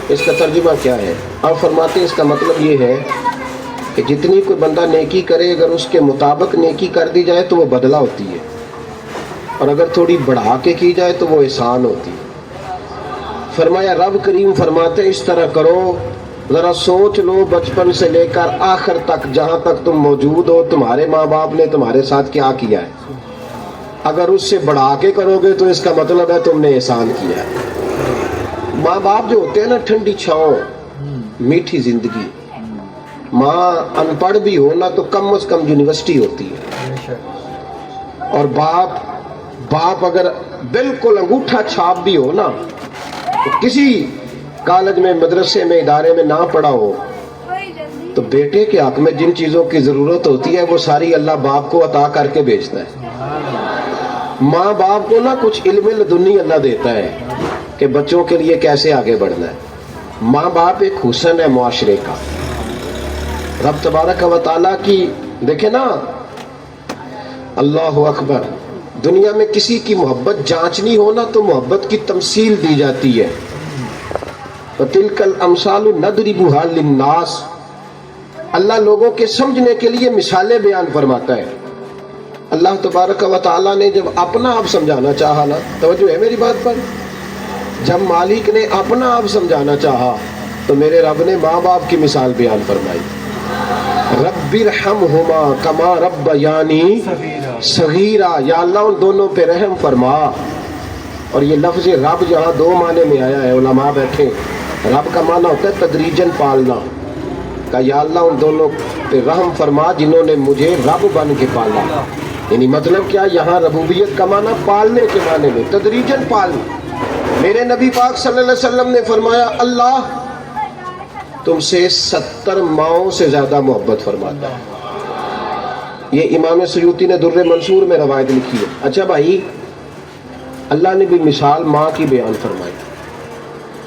اس کا ترجمہ کیا ہے؟ آپ فرماتے ہیں اس کا مطلب یہ ہے کہ جتنی کوئی بندہ نیکی کرے اگر اس کے مطابق نیکی کر دی جائے تو وہ بدلہ ہوتی ہے، اور اگر تھوڑی بڑھا کے کی جائے تو وہ احسان ہوتی ہے۔ فرمایا رب کریم فرماتے ہیں اس طرح کرو، ذرا سوچ لو بچپن سے لے کر آخر تک جہاں تک تم موجود ہو تمہارے ماں باپ نے تمہارے ساتھ کیا کیا ہے، اگر اس سے بڑھا کے کرو گے تو اس کا مطلب ہے تم نے احسان کیا ہے۔ ماں باپ جو ہوتے ہیں نا، ٹھنڈی چھاؤں، میٹھی زندگی۔ ماں ان پڑھ بھی ہو نا تو کم از کم یونیورسٹی ہوتی ہے، اور باپ اگر بالکل انگوٹھا چھاپ بھی ہو نا، تو کسی کالج میں مدرسے میں ادارے میں نہ پڑھا ہو، تو بیٹے کے حق میں جن چیزوں کی ضرورت ہوتی ہے وہ ساری اللہ باپ کو عطا کر کے بھیجتا ہے۔ ماں باپ کو نا کچھ علم لدنی اللہ دیتا ہے کہ بچوں کے لیے کیسے آگے بڑھنا ہے۔ ماں باپ ایک حسن ہے معاشرے کا۔ رب تبارک و تعالیٰ کی دیکھیں نا، اللہ اکبر، دنیا میں کسی کی محبت جانچنی ہو نا تو محبت کی تمثیل دی جاتی ہے۔ وَتِلْكَ الْأَمْثَالُ نَضْرِبُهَا لِلنَّاسِ، اللہ لوگوں کے سمجھنے کے لیے مثالیں بیان فرماتا ہے۔ اللہ تبارک و تعالیٰ نے جب اپنا آپ سمجھانا چاہا نا، توجہ ہے میری بات پر، جب مالک نے اپنا آپ سمجھانا چاہا تو میرے رب نے ماں باپ کی مثال بیان فرمائی۔ رب ارحمہما کما ربیانی صغیرا، یا اللہ ان دونوں پہ رحم فرما۔ اور یہ لفظ رب جہاں دو معنی میں آیا ہے، علماء بیٹھے، رب کا معنی ہوتا ہے تدریجاً پالنا، کہ یا اللہ ان دونوں پہ رحم فرما جنہوں نے مجھے رب بن کے پالا۔ یعنی مطلب کیا، یہاں ربوبیت کا معنی پالنے کے معنی میں، تدریجاً پالنا۔ میرے نبی پاک صلی اللہ علیہ وسلم نے فرمایا اللہ تم سے 70 ماؤں سے زیادہ محبت فرماتا ہے۔ یہ امام سیوطی نے در منصور میں روایت لکھی ہے۔ اچھا بھائی، اللہ نے بھی مثال ماں کی بیان فرمائی،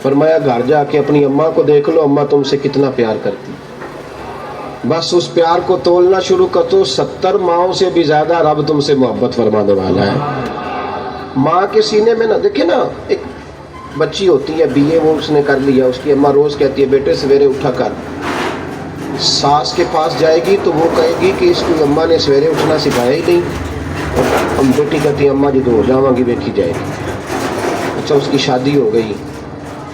فرمایا گھر جا کے اپنی اماں کو دیکھ لو، اماں تم سے کتنا پیار کرتی، بس اس پیار کو تولنا شروع کر تو 70 ماؤں سے بھی زیادہ رب تم سے محبت فرمانے والا ہے۔ ماں کے سینے میں نا، دیکھیں نا، ایک بچی ہوتی ہے BA وہ اس نے کر لیا، اس کی اماں روز کہتی ہے بیٹے سویرے اٹھا کر، ساس کے پاس جائے گی تو وہ کہے گی کہ اس کی اماں نے سویرے اٹھنا سکھایا ہی نہیں، ہم بیٹی کہتی ہے اماں جدو ہو جاواں گی ویکھی جائے گی۔ اچھا اس کی شادی ہو گئی،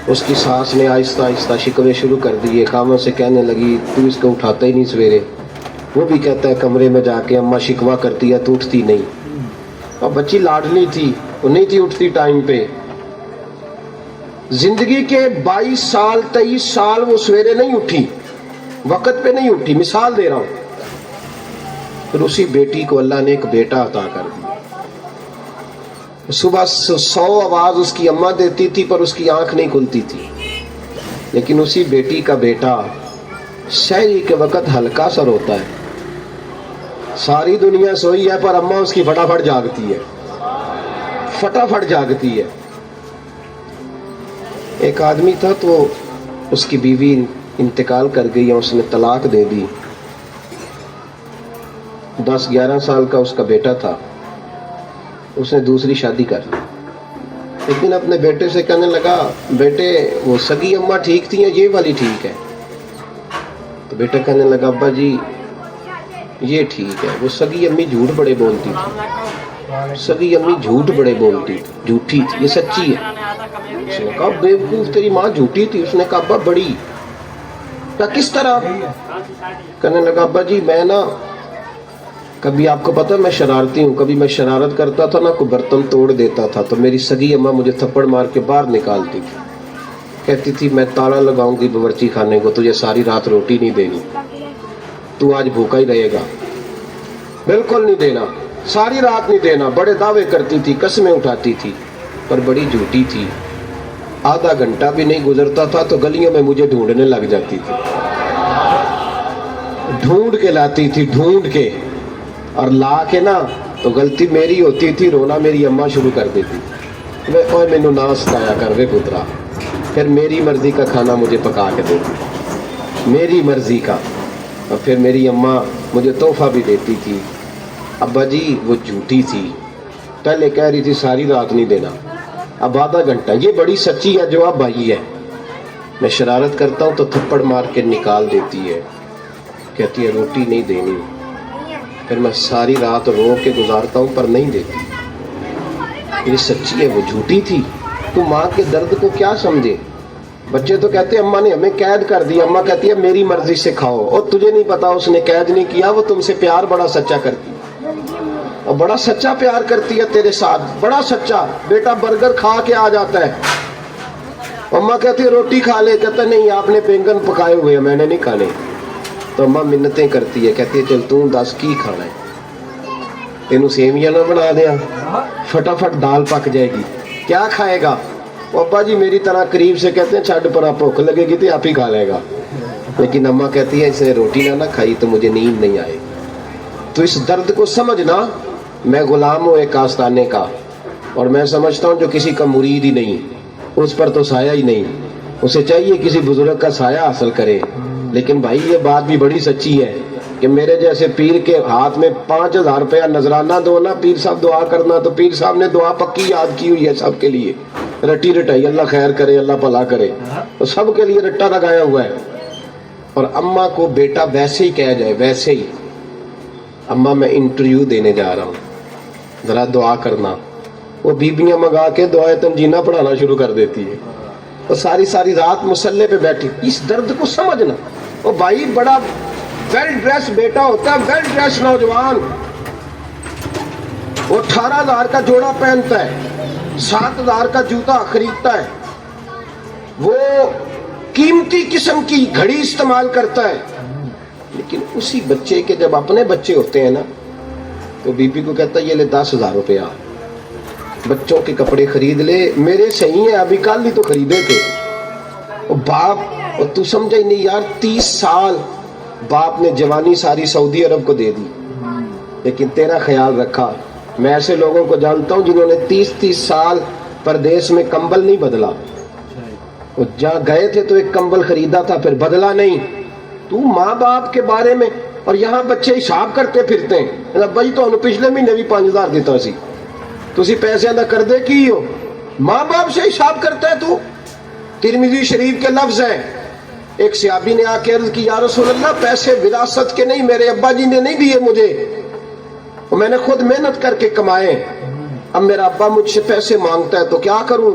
اس کی ساس نے آہستہ آہستہ شکوے شروع کر دیے، خامن سے کہنے لگی تو اس کو اٹھاتا ہی نہیں سویرے، وہ بھی کہتا ہے کمرے میں جا کے اماں شکوہ کرتی ہے تو اٹھتی نہیں، اور بچی لاڈلی تھی، وہ نہیں تھی اٹھتی ٹائم پہ۔ زندگی کے 22 سال 23 سال وہ سویرے نہیں اٹھی، وقت پہ نہیں اٹھی، مثال دے رہا ہوں۔ پھر اسی بیٹی کو اللہ نے ایک بیٹا عطا کر دیا۔ صبح 100 آواز اس کی اماں دیتی تھی پر اس کی آنکھ نہیں کھلتی تھی، لیکن اسی بیٹی کا بیٹا شہری کے وقت ہلکا سا روتا ہے، ساری دنیا سوئی ہے پر اماں اس کی فٹافٹ جاگتی ہے، فٹافٹ جاگتی ہے۔ ایک آدمی تھا تو اس کی بیوی انتقال کر گئی اور اس نے طلاق دے دی، 10-11 سال کا اس کا بیٹا تھا، اس نے دوسری شادی کر لی۔ ایک دن اپنے بیٹے سے کہنے لگا بیٹے وہ سگی اماں ٹھیک تھی یا یہ والی ٹھیک ہے؟ تو بیٹا کہنے لگا ابا جی یہ ٹھیک ہے، وہ سگی امی جھوٹ بڑے بولتی تھی، سگی امی جھوٹ بڑے بولتی تھی، جھوٹی تھی، یہ سچی ہے۔ اس نے کہا بیوقوف تیری ماں جھوٹی تھی؟ اس نے کہا ابا بڑی۔ کہا کس طرح؟ کہنے لگا ابا جی میں نا کبھی، آپ کو پتا میں شرارتی ہوں، کبھی میں شرارت کرتا تھا نا کوئی برتن توڑ دیتا تھا تو میری سگی اماں مجھے تھپڑ مار کے باہر نکالتی تھی، کہتی تھی میں تالا لگاؤں گی باورچی خانے کو، تجھے ساری رات روٹی نہیں دینی، تو آج بھوکا ہی رہے گا، بالکل نہیں دینا، ساری رات نہیں دینا۔ بڑے دعوے کرتی تھی، قسمیں اٹھاتی تھی، پر بڑی جھوٹی تھی۔ آدھا گھنٹہ بھی نہیں گزرتا تھا تو گلیوں میں مجھے ڈھونڈنے لگ جاتی تھی، ڈھونڈ کے لاتی تھی، ڈھونڈ کے، اور لا کے نا تو غلطی میری ہوتی تھی، رونا میری اماں شروع کر دیتی، اوے مینوں نہ ستایا کر وے پترا، پھر میری مرضی کا کھانا مجھے پکا کے دیتی، میری مرضی کا، اور پھر میری اماں مجھے تحفہ بھی دیتی تھی۔ ابا جی وہ جھوٹی تھی، پہلے کہہ رہی تھی ساری رات نہیں دینا، اب آدھا گھنٹہ، یہ بڑی سچی ہے جو اب آئی ہے۔ میں شرارت کرتا ہوں تو تھپڑ مار کے نکال دیتی ہے، کہتی ہے روٹی نہیں دینی، پھر میں ساری رات رو کے گزارتا ہوں پر نہیں دیتی۔ یہ سچی ہے وہ جھوٹی تھی؟ تو ماں کے درد کو کیا سمجھے؟ بچے تو کہتے ہیں اماں نے ہمیں قید کر دیا، اماں کہتی ہے میری مرضی سے کھاؤ، اور تجھے نہیں پتا اس نے قید نہیں کیا، وہ تم سے پیار بڑا سچا کرتی ہے، اور بڑا سچا پیار کرتی ہے تیرے ساتھ، بڑا سچا۔ بیٹا برگر کھا کے آ جاتا ہے، اماں کہتی ہے روٹی کھا لے، کہتا ہے نہیں آپ نے بینگن پکائے ہوئے ہیں میں نے نہیں کھانے، تو اماں منتیں کرتی ہے، کہتی ہے چل تم دس کی کھانا ہے، تینوں سیویاں نہ بنا دیا، فٹافٹ دال پک جائے گی، کیا کھائے گا؟ ابا جی میری طرح قریب سے کہتے ہیں چھڈ پر بھوک لگے گی تو آپ ہی کھا لے گا، لیکن اماں کہتی ہے اسے روٹی نہ کھائی تو مجھے نیند نہیں آئے۔ تو اس درد کو سمجھنا، میں غلام ہوں ایک آستانے کا، اور میں سمجھتا ہوں جو کسی کا مرید ہی نہیں اس پر تو سایہ ہی نہیں، اسے چاہیے کسی بزرگ کا سایہ حاصل کرے۔ لیکن بھائی یہ بات بھی بڑی سچی ہے کہ میرے جیسے پیر کے ہاتھ میں 5000 روپیہ نذرانہ دو نا، پیر صاحب دعا کرنا، تو پیر صاحب نے دعا پکی یاد کی ہوئی ہے سب کے لیے، رٹی رٹائی، اللہ خیر کرے اللہ بھلا کرے، تو سب کے لیے رٹا لگایا ہوا ہے۔ اور اماں کو بیٹا ویسے ہی کہہ جائے، ویسے ہی اماں میں انٹرویو دینے جا رہا ہوں ذرا دعا کرنا، وہ بیبیاں منگا کے دعائے تنجینہ پڑھانا شروع کر دیتی ہے، وہ ساری ساری رات مسلح پہ بیٹھی۔ اس درد کو سمجھنا، وہ بھائی بڑا ویل ڈریس بیٹا ہوتا ہے، ویل ڈریس نوجوان، وہ 18,000 کا جوڑا پہنتا ہے، 7,000 کا جوتا خریدتا ہے، وہ قیمتی قسم کی گھڑی استعمال کرتا ہے، لیکن اسی بچے کے جب اپنے بچے ہوتے ہیں نا تو بی پی کو کہتا ہے یہ لے 10,000 روپیہ، بچوں کے کپڑے خرید لے، میرے صحیح ہیں ابھی کل ہی تو خریدے تھے۔ اور باپ، اور تو سمجھا ہی نہیں یار، 30 سال باپ نے جوانی ساری سعودی عرب کو دے دی، لیکن تیرا خیال رکھا۔ میں ایسے لوگوں کو جانتا ہوں جنہوں نے 30 سال پردیس میں کمبل نہیں بدلا، وہ جہاں گئے تھے تو ایک کمبل خریدا تھا پھر بدلا نہیں۔ تو ماں باپ کے بارے میں، اور یہاں بچے حساب کرتے پھرتے ہیں، بھائی تو پچھلے مہینے بھی 5,000 دیتا سی، تسی پیسے ادا کر دے کی ہو، ماں باپ سے حساب کرتا ہے تو۔ ترمذی شریف کے لفظ ہیں، ایک صحابی نے آ کے عرض کی یا رسول اللہ پیسے وراثت کے نہیں، میرے ابا جی نے نہیں دیے مجھے، اور میں نے خود محنت کر کے کمائے، اب میرا ابا مجھ سے پیسے مانگتا ہے تو کیا کروں،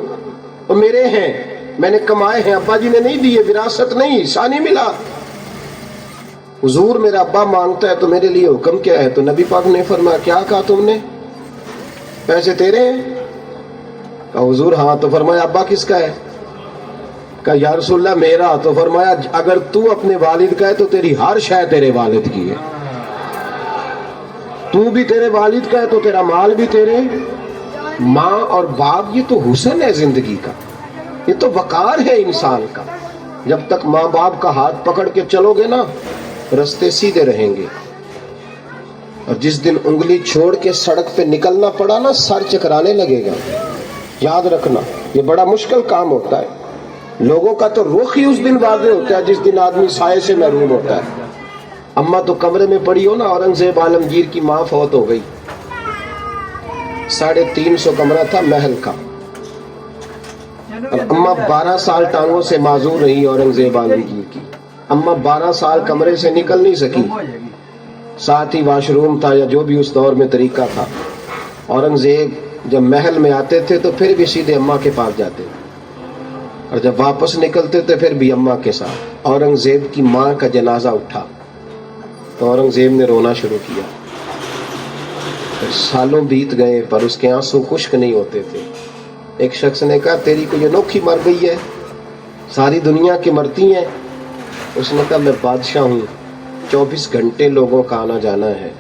وہ میرے ہیں، میں نے کمائے ہیں، ابا جی نے نہیں دیے، وراثت نہیں، حصہ نہیں ملا۔ حضور میرا ابا مانگتا ہے تو میرے لیے حکم کیا ہے؟ تو نبی پاک نے فرمایا کیا کہا تم نے؟ پیسے تیرے ہیں؟ کہا حضور ہاں، تو فرمایا ابا کس کا ہے؟ کہا یا رسول اللہ میرا، تو فرمایا اگر تو اپنے والد کا ہے تو تیری ہر شے تیرے والد کی ہے، تو بھی تیرے والد کا ہے تو تیرا مال بھی تیرے۔ ماں اور باپ یہ تو حسن ہے زندگی کا، یہ تو وقار ہے انسان کا، جب تک ماں باپ کا ہاتھ پکڑ کے چلو گے نا رستے سیدھے رہیں گے، اور جس دن انگلی چھوڑ کے سڑک پہ نکلنا پڑا نا سر چکرانے لگے گا۔ یاد رکھنا یہ بڑا مشکل کام ہوتا ہے، لوگوں کا تو رخ ہی اس دن واضح ہوتا ہے جس دن آدمی سائے سے محروم ہوتا ہے۔ اماں تو کمرے میں پڑی ہو نا، اورنگزیب عالمگیر کی ماں فوت ہو گئی، 350 کمرہ تھا محل کا، اور اماں 12 سال ٹانگوں سے معذور رہی اورنگزیب عالمگیر کی، اماں 12 سال کمرے سے نکل نہیں سکی، ساتھ ہی واش روم تھا یا جو بھی اس دور میں طریقہ تھا۔ اورنگزیب جب محل میں آتے تھے تو پھر بھی سیدھے اماں کے پاس جاتے، اور جب واپس نکلتے تھے پھر بھی اماں کے ساتھ۔ اورنگزیب کی ماں کا جنازہ اٹھا تو اورنگزیب نے رونا شروع کیا، سالوں بیت گئے پر اس کے آنسو خشک نہیں ہوتے تھے۔ ایک شخص نے کہا تیری کوئی انوکھی مر گئی ہے، ساری دنیا کی مرتی ہیں؟ اس نے کہا میں بادشاہ ہوں، 24 گھنٹے لوگوں کا آنا جانا ہے،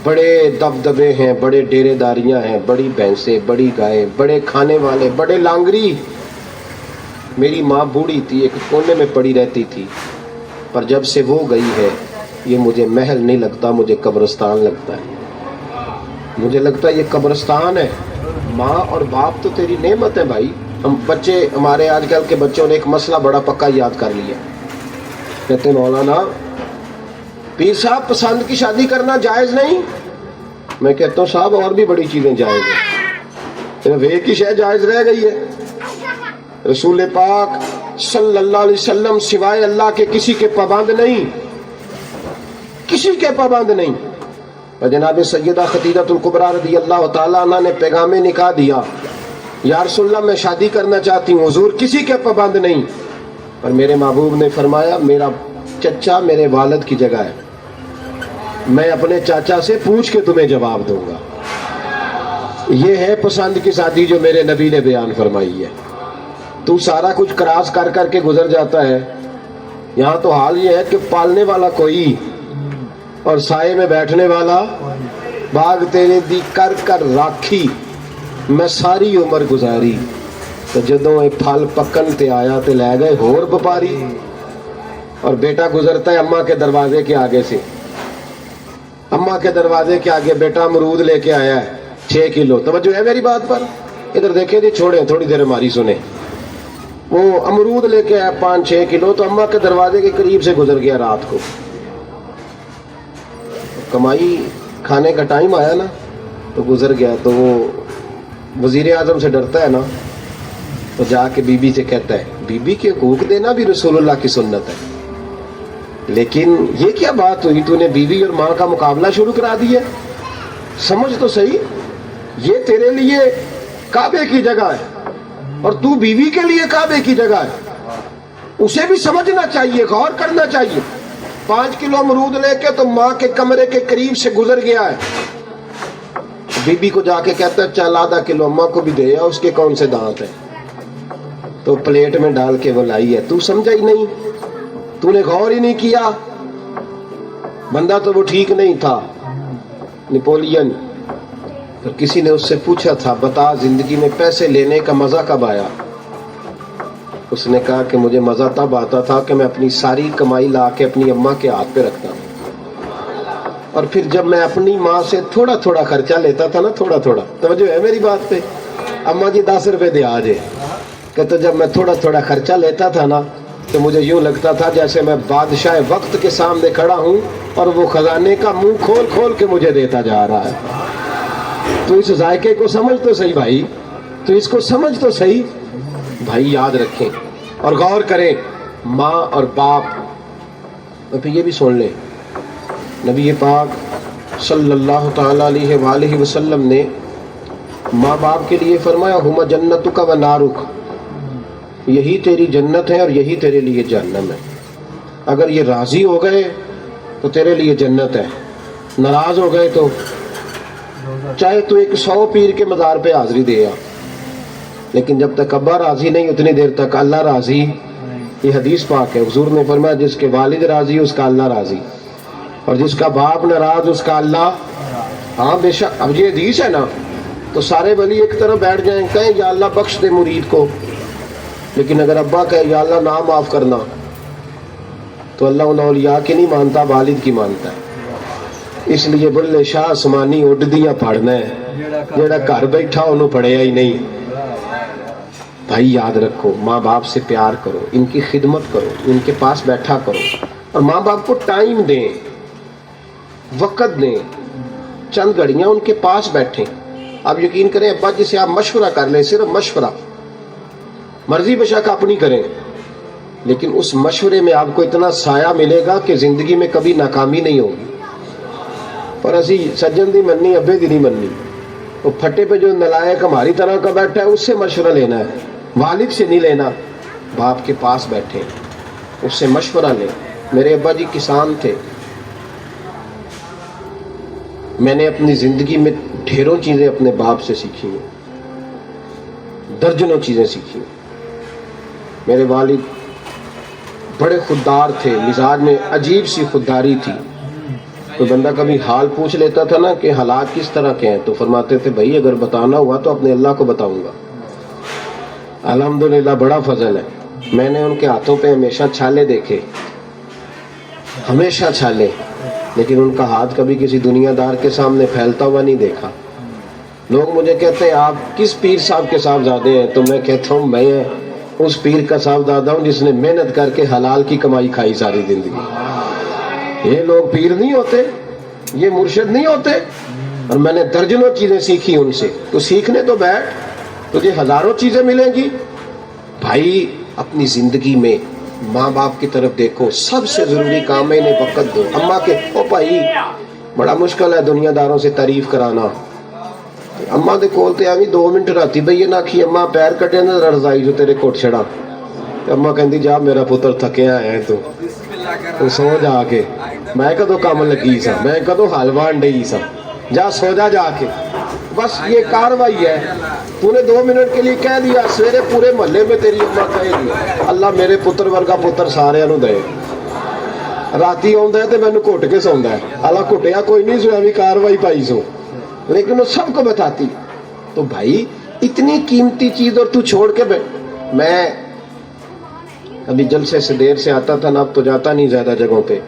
بڑے دبدبے ہیں، بڑے ڈیرے داریاں ہیں، بڑی بھینسیں، بڑی گائے، بڑے کھانے والے، بڑے لانگری۔ میری ماں بوڑھی تھی، ایک کونے میں پڑی رہتی تھی، پر جب سے وہ گئی ہے یہ مجھے محل نہیں لگتا، مجھے قبرستان لگتا ہے، مجھے لگتا ہے یہ قبرستان ہے۔ ماں اور باپ تو تیری نعمت ہے بھائی۔ ہم بچے، ہمارے آج کل کے بچوں نے ایک مسئلہ بڑا پکا یاد کر لیا، کہتے ہیں مولانا پیر صاحب پسند کی شادی کرنا جائز نہیں؟ میں کہتا ہوں صاحب اور بھی بڑی چیزیں جائز ہیں، صرف ایک ہی شے جائز رہ گئی ہے، رسول پاک صلی اللہ علیہ وسلم سوائے اللہ کے کسی کے پابند نہیں، کسی کے پابند نہیں۔ اور جناب سیدہ خدیجہ الکبریٰ رضی اللہ تعالیٰ عنہ نے پیغام نکاح دیا، یا رسول اللہ میں شادی کرنا چاہتی ہوں، حضور کسی کے پابند نہیں۔ اور میرے محبوب نے فرمایا میرا چچا میرے والد کی جگہ ہے، میں اپنے چاچا سے پوچھ کے تمہیں جواب دوں گا۔ یہ ہے پسند کی شادی جو میرے نبی نے بیان فرمائی ہے۔ تو سارا کچھ کراس کر کر کے گزر جاتا ہے، یہاں تو حال یہ ہے کہ پالنے والا کوئی اور سائے میں بیٹھنے والا، باغ تیرے دی کر کر راکھی میں ساری عمر گزاری، تو جدوں اے پھل پکن تے آیا تے لے گئے ہور بپاری۔ اور بیٹا گزرتا ہے اماں کے دروازے کے آگے سے، اماں کے دروازے کے آگے بیٹا امرود لے کے آیا ہے 6 کلو، توجہ ہے میری بات پر؟ ادھر دیکھیں جی، چھوڑیں تھوڑی دیر ہماری سنیں۔ وہ امرود لے کے آیا 5-6 کلو، تو اماں کے دروازے کے قریب سے گزر گیا رات کو۔ کمائی کھانے کا ٹائم آیا نا تو گزر گیا، تو وہ وزیر اعظم سے ڈرتا ہے نا، تو جا کے بی بی سے کہتا ہے بی بی کے حقوق دینا بھی رسول اللہ کی سنت ہے، لیکن یہ کیا بات ہوئی، تو نے بیوی اور ماں کا مقابلہ شروع کرا دیا؟ سمجھ تو صحیح، یہ تیرے لیے کعبے کی جگہ ہے اور تو بیوی کے لیے کعبے کی جگہ ہے، اسے بھی سمجھنا چاہیے، غور کرنا چاہیے۔ 5 کلو امرود لے کے تو ماں کے کمرے کے قریب سے گزر گیا ہے، بی بی کو جا کے کہتا ہے چل آدھا کلو اماں کو بھی دے، اس کے کون سے دانت ہیں، تو پلیٹ میں ڈال کے وہ لائی ہے۔ تو سمجھا ہی نہیں، تو نے غور ہی نہیں کیا۔ بندہ تو وہ ٹھیک نہیں تھا، نپولین، تو کسی نے اس سے پوچھا تھا بتا زندگی میں پیسے لینے کا مزہ کب آیا؟ اس نے کہا کہ مجھے مزہ تب آتا تھا کہ میں اپنی ساری کمائی لا کے اپنی اماں کے ہاتھ پہ رکھتا ہوں، اور پھر جب میں اپنی ماں سے تھوڑا تھوڑا خرچہ لیتا تھا نا، تھوڑا تھوڑا، توجہ ہے میری بات پہ؟ اماں جی 10 روپے دے آجے، کہتا جب میں تھوڑا تھوڑا خرچہ لیتا تھا نا تو مجھے یوں لگتا تھا جیسے میں بادشاہ وقت کے سامنے کھڑا ہوں اور وہ خزانے کا منہ کھول کھول کے مجھے دیتا جا رہا ہے۔ تو اس ذائقے کو سمجھ تو صحیح بھائی، تو اس کو سمجھ تو صحیح بھائی، یاد رکھیں اور غور کریں۔ ماں اور باپ، اور پھر یہ بھی سن لیں، نبی پاک صلی اللہ تعالی علیہ وآلہ وسلم نے ماں باپ کے لیے فرمایا ہما جنتک و نارک، یہی تیری جنت ہے اور یہی تیرے لیے جہنم ہے۔ اگر یہ راضی ہو گئے تو تیرے لیے جنت ہے، ناراض ہو گئے تو چاہے تو 100 پیر کے مزار پہ حاضری دے آ، لیکن جب تک ابا راضی نہیں اتنی دیر تک اللہ راضی۔ یہ حدیث پاک ہے، حضور نے فرمایا جس کے والد راضی اس کا اللہ راضی، اور جس کا باپ ناراض اس کا اللہ۔ ہاں بے شک، اب یہ حدیث ہے نا، تو سارے ولی ایک طرف بیٹھ جائیں، کہیں یا اللہ بخش دے مرید کو، لیکن اگر ابا کہے یا اللہ نہ معاف کرنا، تو اللہ ان اولیاء کی نہیں مانتا، والد کی مانتا ہے۔ اس لیے بلے شاہ آسمانی اڈ دیاں پڑھنا ہے، جیڑا گھر بیٹھا انہوں پڑھیا ہی نہیں۔ بھائی یاد رکھو، ماں باپ سے پیار کرو، ان کی خدمت کرو، ان کے پاس بیٹھا کرو، اور ماں باپ کو ٹائم دیں، وقت دیں، چند گھڑیاں ان کے پاس بیٹھیں۔ آپ یقین کریں ابا جی سے آپ مشورہ کر لیں، صرف مشورہ، مرضی بے شک اپنی کریں، لیکن اس مشورے میں آپ کو اتنا سایہ ملے گا کہ زندگی میں کبھی ناکامی نہیں ہوگی۔ پر اسی سجن دی مننی ابے دی نہیں مننی، وہ پھٹے پہ جو نلائق ہماری طرح کا بیٹھا ہے اس سے مشورہ لینا ہے، والد سے نہیں لینا۔ باپ کے پاس بیٹھے، اس سے مشورہ لیں۔ میرے ابا جی کسان تھے، میں نے اپنی زندگی میں ڈھیروں چیزیں اپنے باپ سے سیکھی ہیں، درجنوں چیزیں سیکھی ہیں۔ میرے والد بڑے خوددار تھے، مزاج میں عجیب سی خودداری تھی۔ کوئی بندہ کبھی حال پوچھ لیتا تھا نا کہ حالات کس طرح کے ہیں، تو فرماتے تھے بھائی اگر بتانا ہوا تو اپنے اللہ کو بتاؤں گا۔ الحمدللہ بڑا فضل ہے، میں نے ان کے ہاتھوں پہ ہمیشہ چھالے دیکھے، ہمیشہ چھالے، لیکن ان کا ہاتھ کبھی کسی دنیا دار کے سامنے پھیلتا ہوا نہیں دیکھا۔ لوگ مجھے کہتے ہیں آپ کس پیر صاحب کے صاحبزادے ہیں، تو میں کہتا ہوں میں اس پیر کا صاحبزادہ ہوں جس نے محنت کر کے حلال کی کمائی کھائی ساری زندگی۔ یہ لوگ پیر نہیں ہوتے، یہ مرشد نہیں ہوتے، اور میں نے درجنوں چیزیں سیکھی ان سے۔ تو سیکھنے تو بیٹھ، تجھے ہزاروں چیزیں ملیں گی۔ بھائی اپنی زندگی میں ماں باپ کی طرف دیکھو، سب سے ضروری کام ہے انہیں وقت دو. اماں کے او بھائی بڑا مشکل ہے دنیا داروں سے تعریف کرانا. اماں دے کول تے آویں 2 منٹ راتی بھئی نہ آکھی اماں پیر کٹے نہ رضائی جو تیرے کوٹ چھڑا. اماں کہندی جا میرا پتر تھکیا ہے تو سو جا کے. میں کدو کام لگی سا، میں کدو حلوان ڈئی سا، جا سو جا کے. بس یہ کاروائی ہے. تو نے 2 منٹ کے لیے کہہ دیا، سویرے پورے محلے میں تیری اماں کہے گی اللہ میرے پتر ورگا پتر سارے نو دے. راتی آندا ہے تے مینوں گھٹ کے سوندا ہے. اللہ گھٹیا کوئی نہیں سو بھی کاروائی پائی سو، لیکن وہ سب کو بتاتی. تو بھائی اتنی قیمتی چیز اور تو چھوڑ کے میں ابھی جلسے سے دیر سے آتا تھا نا، اب تو جاتا نہیں زیادہ جگہوں پہ.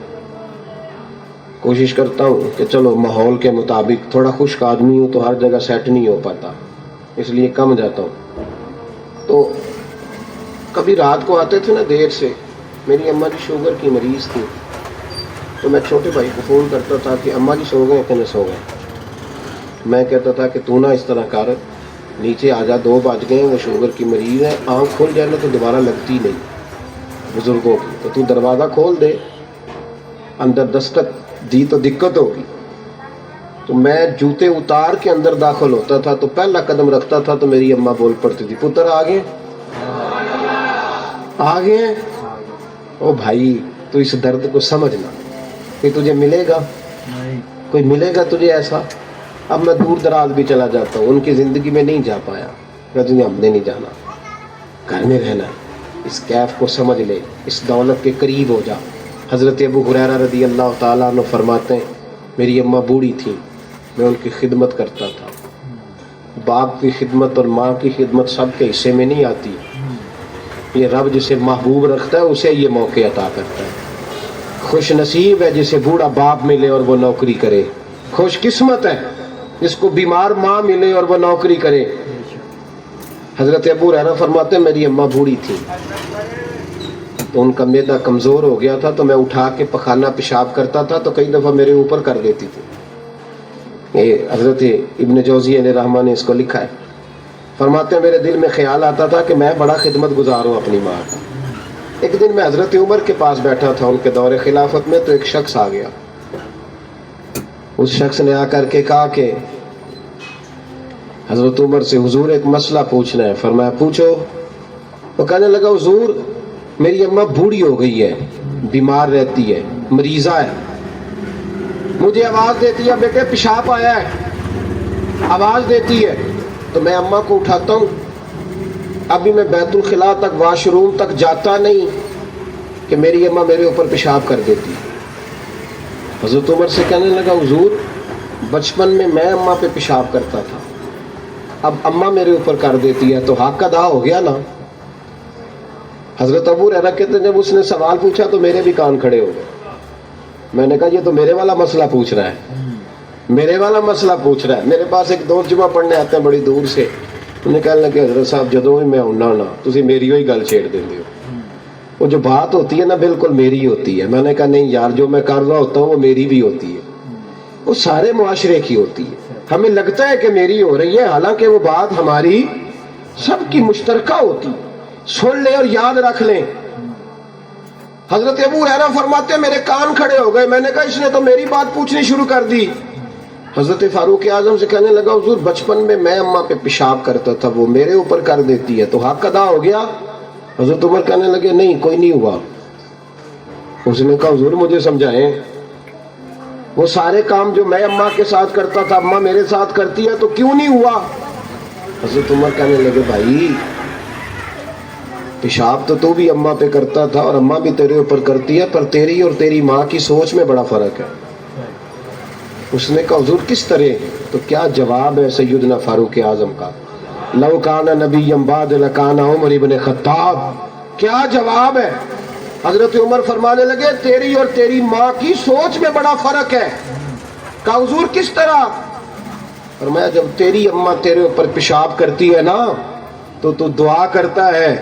کوشش کرتا ہوں کہ چلو ماحول کے مطابق، تھوڑا خشک آدمی ہوں تو ہر جگہ سیٹ نہیں ہو پاتا، اس لیے کم جاتا ہوں. تو کبھی رات کو آتے تھے نا دیر سے، میری اماں جی شوگر کی مریض تھی، تو میں چھوٹے بھائی کو فون کرتا تھا کہ اماں جی سو گئے کہ نہیں سو گئے. میں کہتا تھا کہ تو نہ اس طرح کر، نیچے آ جا، 2 بج گئے، وہ شوگر کی مریض ہے، آنکھ کھل جائے نا تو دوبارہ لگتی نہیں بزرگوں کی، تو دروازہ کھول دے، اندر دستک دی تو دقت ہوگی. تو میں جوتے اتار کے اندر داخل ہوتا تھا تو پہلا قدم رکھتا تھا تو میری اماں بول پڑتی تھی پتر آ گئے. او بھائی تو اس درد کو سمجھنا کہ تجھے ملے گا، کوئی ملے گا تجھے ایسا. اب میں دور دراز بھی چلا جاتا ہوں، ان کی زندگی میں نہیں جا پایا، کہ ہم نے نہیں جانا، گھر میں رہنا. اس کیف کو سمجھ لے، اس دولت کے قریب ہو جا. حضرت ابو ہریرہ رضی اللہ تعالیٰ عنہ فرماتے ہیں میری اماں بوڑھی تھی، میں ان کی خدمت کرتا تھا. باپ کی خدمت اور ماں کی خدمت سب کے حصے میں نہیں آتی. یہ رب جسے محبوب رکھتا ہے اسے یہ موقع عطا کرتا ہے. خوش نصیب ہے جسے بوڑھا باپ ملے اور وہ نوکری کرے. خوش قسمت ہے جس کو بیمار ماں ملے اور وہ نوکری کرے. حضرت ابو ہریرہ فرماتے ہیں میری اماں بوڑھی تھی تو ان کا معدہ کمزور ہو گیا تھا، تو میں اٹھا کے پخانہ پیشاب کرتا تھا تو کئی دفعہ میرے اوپر کر دیتی تھی. یہ حضرت ابن جوزی علیہ رحمہ نے اس کو لکھا ہے. فرماتے ہیں میرے دل میں خیال آتا تھا کہ میں بڑا خدمت گزار ہوں اپنی ماں کا. ایک دن میں حضرت عمر کے پاس بیٹھا تھا ان کے دور خلافت میں، تو ایک شخص آ گیا. اس شخص نے آ کر کے کہا کہ حضرت عمر سے حضور ایک مسئلہ پوچھنا ہے. فرمایا پوچھو. وہ کہنے لگا حضور میری اماں بوڑھی ہو گئی ہے، بیمار رہتی ہے، مریضہ ہے، مجھے آواز دیتی ہے بیٹے پیشاب آیا ہے، آواز دیتی ہے تو میں اماں کو اٹھاتا ہوں. ابھی میں بیت الخلاء تک، واش روم تک جاتا نہیں کہ میری اماں میرے اوپر پیشاب کر دیتی. حضرت عمر سے کہنے لگا حضور بچپن میں اماں پہ پیشاب کرتا تھا، اب اماں میرے اوپر کر دیتی ہے تو حق ادا ہو گیا نا. حضرت ابو ہریرہ کہتے ہیں جب اس نے سوال پوچھا تو میرے بھی کان کھڑے ہو گئے. میں نے کہا یہ تو میرے والا مسئلہ پوچھ رہا ہے، میرے والا مسئلہ پوچھ رہا ہے. میرے پاس ایک دوست جمعہ پڑھنے آتے ہیں بڑی دور سے، انہیں کہنے لگے حضرت صاحب جدوں بھی میں ہونا نا تسی میری ہوئی گل چھیڑ دیندے ہو، وہ جو بات ہوتی ہے نا بالکل میری ہوتی ہے. میں نے کہا نہیں یار جو میں کر رہا ہوتا ہوں وہ میری بھی ہوتی ہے، وہ سارے معاشرے کی ہوتی ہے. ہمیں لگتا ہے کہ میری ہو رہی ہے، حالانکہ وہ بات ہماری سب کی مشترکہ ہوتی ہے. سن لیں اور یاد رکھ لیں. حضرت ابو ہریرہ فرماتے ہیں میرے کان کھڑے ہو گئے. میں نے کہا اس نے تو میری بات پوچھنی شروع کر دی. حضرت فاروق اعظم سے کہنے لگا حضور بچپن میں اماں پہ پیشاب کرتا تھا، وہ میرے اوپر کر دیتی ہے تو حق ادا ہو گیا. حضرت عمر کہنے لگے نہیں کوئی نہیں ہوا. اس نے کہا حضور مجھے سمجھائیں، وہ سارے کام جو میں اماں کے ساتھ کرتا تھا اماں میرے ساتھ کرتی ہے تو کیوں نہیں ہوا. حضرت عمر کہنے لگے بھائی پیشاب تو بھی اماں پہ کرتا تھا اور اماں بھی تیرے اوپر کرتی ہے، پر تیری اور تیری ماں کی سوچ میں بڑا فرق ہے. اس نے کہا حضور کس طرح؟ تو کیا جواب ہے سیدنا فاروق اعظم کا، لو کان نبی بعد لکان عمر ابن خطاب. کیا جواب ہے؟ حضرت عمر فرمانے لگے تیری اور تیری ماں کی سوچ میں بڑا فرق ہے. کہا حضور کس طرح؟ فرمایا جب تیری اماں تیرے اوپر پیشاب کرتی ہے نا تو تو دعا کرتا ہے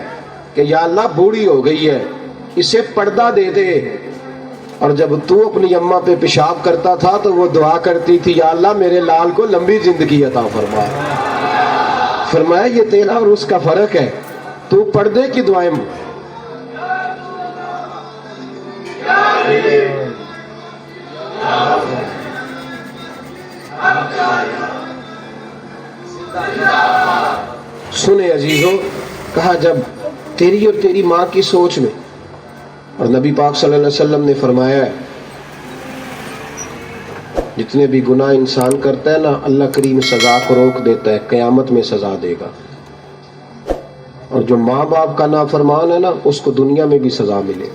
کہ یا اللہ بوڑھی ہو گئی ہے اسے پردہ دے دے، اور جب تو اپنی اماں پہ پیشاب کرتا تھا تو وہ دعا کرتی تھی یا اللہ میرے لال کو لمبی زندگی عطا فرما. فرمایا یہ تیرا اور اس کا فرق ہے، تو پردے کی دعائیں کہا جب تیری اور تیری ماں کی سوچ میں. اور نبی پاک صلی اللہ علیہ وسلم نے فرمایا ہے جتنے بھی گناہ انسان کرتا ہے نا، اللہ کریم سزا کو روک دیتا ہے، قیامت میں سزا دے گا. اور جو ماں باپ کا نافرمان ہے نا، اس کو دنیا میں بھی سزا ملے.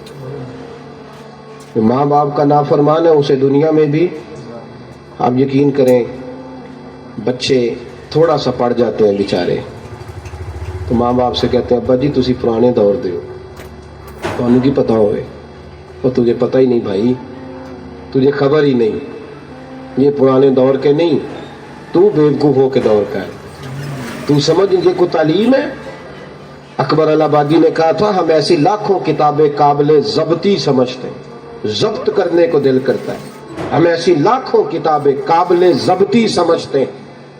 جو ماں باپ کا نافرمان ہے اسے دنیا میں بھی. آپ یقین کریں، بچے تھوڑا سا پڑ جاتے ہیں بیچارے تو ماں باپ سے کہتے ہیں ابا جی تسی پرانے دور دے ہو، تانوں کی پتہ ہوئے. اور تجھے پتہ ہی نہیں بھائی، تجھے خبر ہی نہیں، یہ پرانے دور کے نہیں، تو بیوقوفوں کے دور کا ہے. تو سمجھ یہ کوئی تعلیم ہے؟ اکبر الہآبادی نے کہا تھا ہم ایسی لاکھوں کتابیں قابل ضبطی سمجھتے ہیں، ضبط کرنے کو دل کرتا ہے. ہم ایسی لاکھوں کتابیں قابل ضبطی سمجھتے ہیں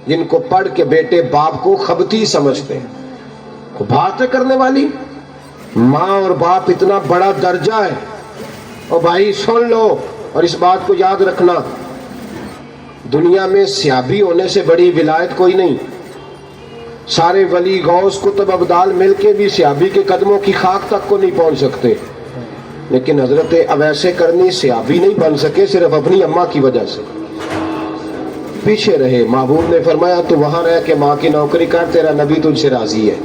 جن کو پڑھ کے بیٹے باپ کو خبتی سمجھتے ہیں. بات ہے کرنے والی. ماں اور باپ اتنا بڑا درجہ ہے. اور بھائی سن لو اور اس بات کو یاد رکھنا، دنیا میں سیابی ہونے سے بڑی ولایت کوئی نہیں. سارے ولی غوث کتب ابدال مل کے بھی سیابی کے قدموں کی خاک تک کو نہیں پہنچ سکتے. لیکن حضرت اویس کرنی سیابی نہیں بن سکے صرف اپنی اماں کی وجہ سے. پیچھے رہے. محبوب نے فرمایا تو وہاں رہ کے ماں کی نوکری کر، تیرا نبی تجھ سے راضی ہے.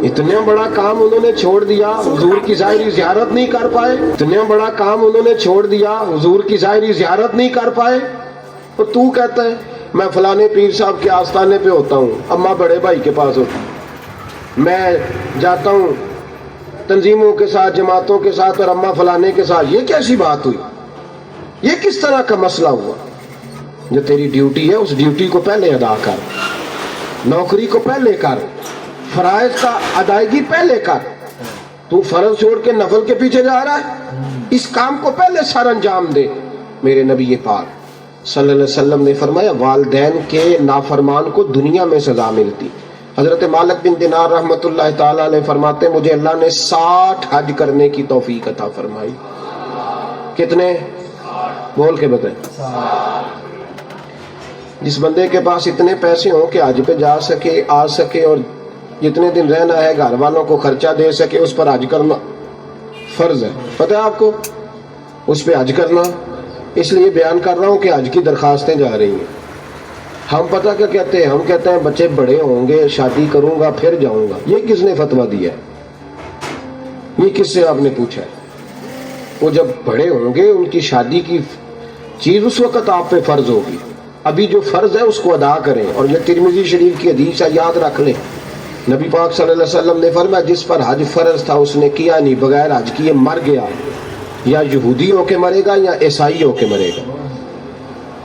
اتنا بڑا کام انہوں نے چھوڑ دیا، حضور کی ظاہری زیارت نہیں کر پائے. اتنا بڑا کام انہوں نے چھوڑ دیا، حضور کی ظاہری زیارت نہیں کر پائے. اور تو کہتا ہے میں فلانے پیر صاحب کے آستانے پہ ہوتا ہوں، اماں بڑے بھائی کے پاس ہوتی، میں جاتا ہوں تنظیموں کے ساتھ، جماعتوں کے ساتھ، اور اماں فلانے کے ساتھ. یہ کیسی بات ہوئی؟ یہ کس طرح کا مسئلہ ہوا؟ جو تیری ڈیوٹی ہے اس ڈیوٹی کو پہلے ادا کر، نوکری کو پہلے کر، فرائض کا ادائیگی پہلے کر. تو فرض چھوڑ کے نفل کے پیچھے جا رہا ہے، اس کام کو پہلے سر انجام دے. میرے نبی پاک صلی اللہ علیہ وسلم نے فرمایا والدین کے نافرمان کو دنیا میں سزا ملتی. حضرت مالک بن دینار رحمۃ اللہ تعالی علیہ فرماتے مجھے اللہ نے 60 حج کرنے کی توفیق عطا فرمائی. کتنے؟ بول کے بتائیں. جس بندے کے پاس اتنے پیسے ہوں کہ حج پہ جا سکے، آ سکے، اور جتنے دن رہنا ہے گھر والوں کو خرچہ دے سکے، اس پر حج کرنا فرض ہے. پتہ ہے آپ کو اس پہ حج کرنا؟ اس لیے بیان کر رہا ہوں کہ حج کی درخواستیں جا رہی ہیں. ہم پتہ کیا کہتے ہیں؟ ہم کہتے ہیں بچے بڑے ہوں گے، شادی کروں گا پھر جاؤں گا. یہ کس نے فتویٰ دیا ہے؟ یہ کس سے آپ نے پوچھا ہے؟ وہ جب بڑے ہوں گے ان کی شادی کی چیز اس وقت آپ پہ فرض ہوگی. ابھی جو فرض ہے اس کو ادا کریں. اور یہ ترمذی شریف کی حدیث ہے، یاد رکھ لیں. نبی پاک صلی اللہ علیہ وسلم نے فرمایا جس پر حج فرض تھا اس نے کیا نہیں، بغیر حج کیے مر گیا، یا یہودی ہو کے مرے گا یا عیسائی ہو کے مرے گا.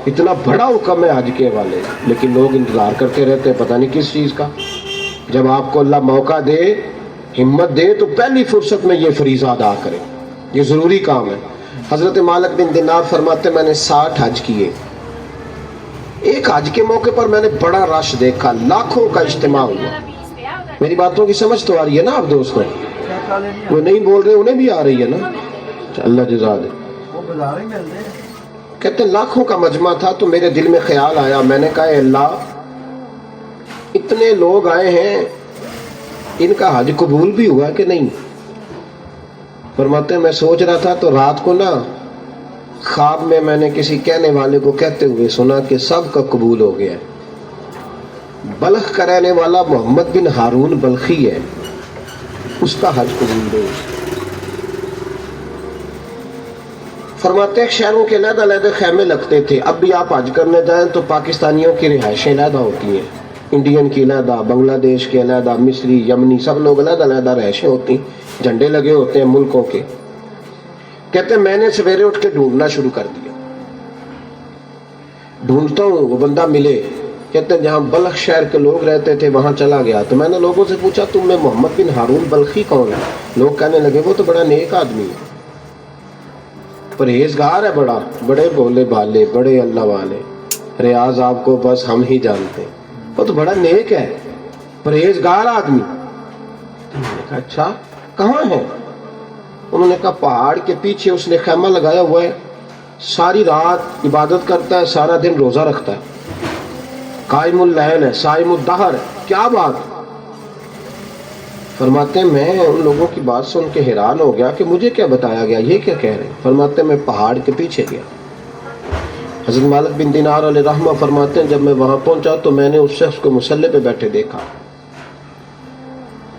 اتنا بڑا حکم ہے حج کے حوالے، لیکن لوگ انتظار کرتے رہتے ہیں پتہ نہیں کس چیز کا. جب آپ کو اللہ موقع دے، ہمت دے، تو پہلی فرصت میں یہ فریضہ ادا کریں. یہ ضروری کام ہے. حضرت مالک بن دینار فرماتے میں نے 60 حج کیے. ایک حج کے موقع پر میں نے بڑا رش دیکھا، لاکھوں کا اجتماع ہوا. میری باتوں کی سمجھ تو آ رہی ہے نا آپ دوستوں؟ وہ نہیں بول رہے انہیں بھی آ رہی ہے نا؟ اللہ جزا دے. کہتے لاکھوں کا مجمع تھا تو میرے دل میں خیال آیا، میں نے کہا اے اللہ اتنے لوگ آئے ہیں، ان کا حج قبول بھی ہوا کہ نہیں؟ فرماتے ہیں میں سوچ رہا تھا تو رات کو نا خواب میں نے کسی کہنے والے کو کہتے ہوئے سنا کہ سب کا قبول ہو گیا ہے. بلخ کا رہنے والا محمد بن ہارون بلخی ہے، اس کا حج قبول ہو. فرماتے ہیں شہروں کے علیحدہ علیحدہ خیمے لگتے تھے. اب بھی آپ حج کرنے جائیں تو پاکستانیوں کی رہائشیں علیحدہ ہوتی ہیں، انڈین کی علیحدہ، بنگلہ دیش کے علیحدہ، مصری، یمنی، سب لوگ علیحدہ علیحدہ رہائشیں ہوتی ہیں، جھنڈے لگے ہوتے ہیں ملکوں کے. کہتے ہیں میں نے سویرے اٹھ کے ڈھونڈنا شروع کر دیا. ڈھونڈتا ہوں وہ بندہ ملے. کہتے ہیں جہاں بلخ شہر کے لوگ رہتے تھے وہاں چلا گیا تو میں نے لوگوں سے پوچھا تم میں محمد بن ہارون بلخی کون ہے؟ لوگ کہنے لگے وہ تو بڑا نیک آدمی ہے، پرہیزگار ہے، بڑے بولے بھالے، بڑے اللہ والے، ریاض آپ کو بس ہم ہی جانتے ہیں، وہ تو بڑا نیک ہے، پرہیزگار آدمی. میں نے کہا اچھا کہاں ہے؟ انہوں نے کہا پہاڑ کے پیچھے اس نے خیمہ لگایا ہوا ہے، ساری رات عبادت کرتا ہے، سارا دن روزہ رکھتا ہے، قائم اللیل ہے، صائم الدہر ہے. کیا بات؟ فرماتے ہیں میں ان لوگوں کی بات سن کے حیران ہو گیا کہ مجھے کیا بتایا گیا، یہ کیا کہہ رہے ہیں؟ فرماتے ہیں میں پہاڑ کے پیچھے گیا. حضرت مالک بن دینار علیہ رحمہ فرماتے ہیں جب میں وہاں پہنچا تو میں نے اس شخص کو مصلی پہ بیٹھے دیکھا.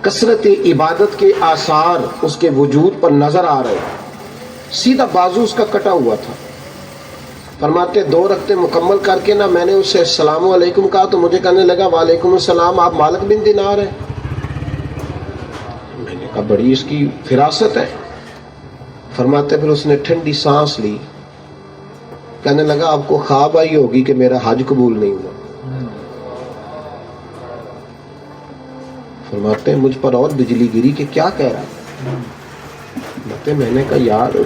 کثرت عبادت کے آثار اس کے وجود پر نظر آ رہے، سیدھا بازو اس کا کٹا ہوا تھا. فرماتے 2 رکعتیں مکمل کر کے نا میں نے اس سے السلام علیکم کہا تو مجھے کہنے لگا وعلیکم السلام، آپ مالک بن دینار ہیں؟ میں نے کہا بڑی اس کی فراست ہے. فرماتے پھر اس نے ٹھنڈی سانس لی، کہنے لگا آپ کو خواب آئی ہوگی کہ میرا حج قبول نہیں ہوا. فرماتے ہیں مجھ پر اور بجلی گری کہ کیا کہہ رہا. فرماتے میں نے کہا یار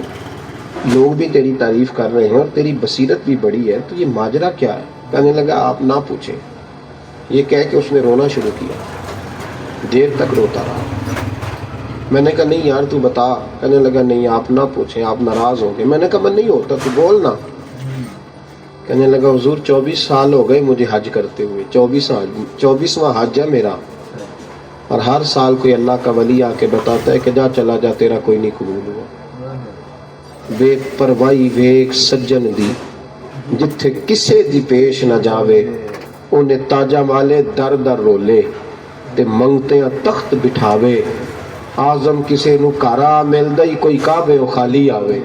لوگ بھی تیری تعریف کر رہے ہیں اور تیری بصیرت بھی بڑی ہے، تو یہ ماجرا کیا ہے؟ کہنے لگا آپ نہ پوچھیں. یہ کہہ کے اس نے رونا شروع کیا، دیر تک روتا رہا. میں نے کہا نہیں یار تو بتا. کہنے لگا نہیں آپ نہ پوچھیں، آپ ناراض ہوں گے. میں نے کہا میں نہیں ہوتا، تو بولنا. کہنے لگا حضور 24 سال ہو گئے مجھے حج کرتے ہوئے، 24واں حج ہے میرا، اور ہر سال کوئی اللہ کا ولی آ کے بتاتا ہے کہ جا چلا جا تیرا کوئی نہیں قبول ہوا. بے پروائی ویک سجن دی جتھے کسے دی پیش نہ جاوے، انہیں تاجا والے در در رولے تے منگتیاں تخت بٹھاوے. آزم کسے نو کارا ملدا ہی کوئی کعبے و خالی آوے.